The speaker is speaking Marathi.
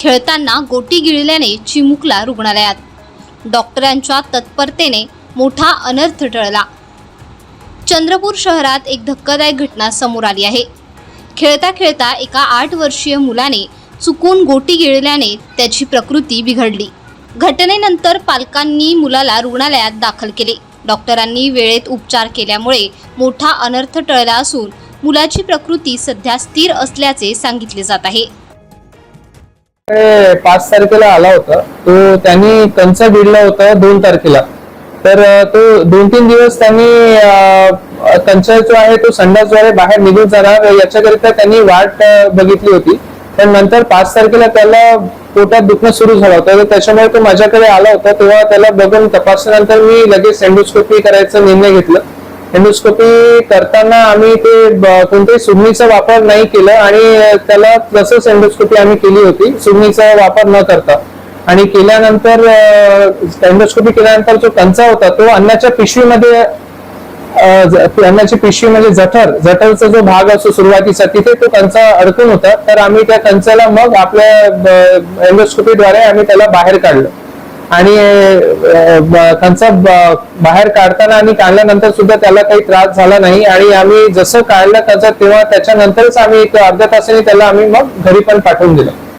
खेळताना गोटी गिळल्याने चिमुकला रुग्णालयात। डॉक्टरांच्या तत्परतेने मोठा अनर्थ टळला। चंद्रपूर शहरात एक धक्कादायक घटना समोर आली आहे। खेळता खेळता एका 8 वर्षीय मुलाने चुकून गोटी गिळल्याने त्याची प्रकृती बिघडली। घटनेनंतर पालकांनी मुलाला रुग्णालयात दाखल केले। डॉक्टरांनी वेळेत उपचार केल्यामुळे मोठा अनर्थ टळला असून मुलाची प्रकृती सध्या स्थिर असल्याचे सांगितले जात आहे। 5 तारखेला आला होता तो, त्यांनी कंचा गिळला होता 2 तारखेला। तर तो 2-3 दिवस त्यांनी कंचा जो आहे तो संडासद्वारे बाहेर निघून जाणार याच्याकरिता त्यांनी वाट बघितली होती। पण नंतर 5 तारखेला त्याला पोटात दुखणं सुरू झालं होतं, तर त्याच्यामुळे तो माझ्याकडे आला होता। तेव्हा त्याला बघून तपासल्यानंतर मी लगेच एंडोस्कोपी करायचा निर्णय घेतला। एंडोस्कोपी करताना आम्ही ते कोणत्याही सुगणीचा वापर नाही केला आणि त्याला तसंच एंडोस्कोपी आम्ही केली होती सुगणीचा वापर न करता। आणि केल्यानंतर एंडोस्कोपी केल्यानंतर जो कंचा होता तो अन्नाच्या पिशवीमध्ये, अन्नाची पिशवी म्हणजे जठरचा जो भाग असतो सुरुवातीचा, तिथे तो कंचा अडकून होता। तर आम्ही त्या कंचाला मग आपल्या एंडोस्कोपीद्वारे आम्ही त्याला बाहेर काढलं आणि कंचा बाहेर काढताना आणि काढल्यानंतर सुद्धा त्याला काही त्रास झाला नाही। आणि आम्ही जसं काढलं कंचा तेव्हा त्याच्यानंतरच आम्ही एक अर्ध्या तासाने त्याला आम्ही मग घरी पण पाठवून दिलं।